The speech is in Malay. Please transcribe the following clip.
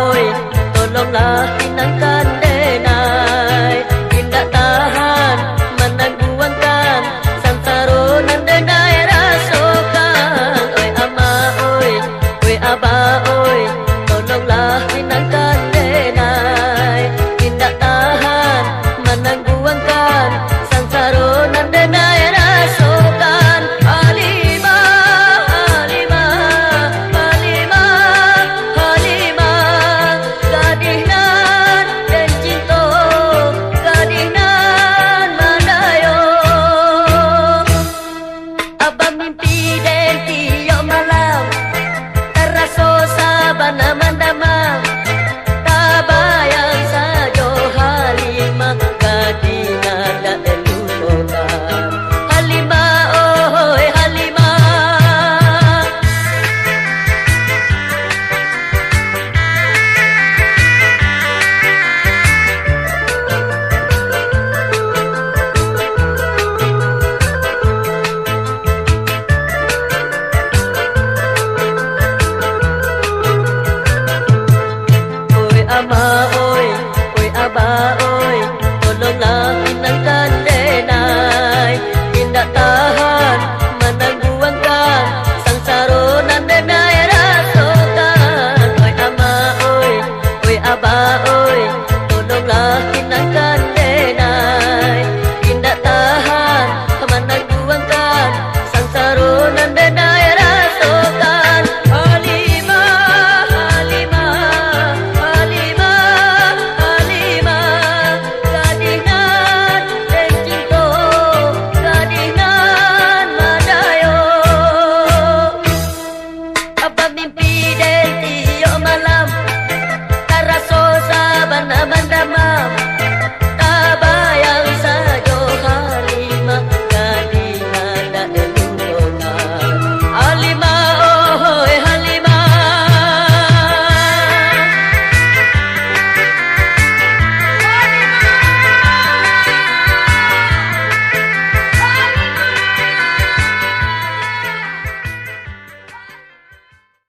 oi, tolonglah pinangkan denai. Tidak tahan menangguangkan sansaro nan denai rasakan. Oi ama oi aba oi, tolonglah pinangkan denai. Tidak tahan menangguangkan sansaro nan denai rasakan. Ama oi aba oi, tolonglah pinangkan denai. Tidak tahan menangguangkan sangsaro nan denai rasakan. Oi ama oi aba oi.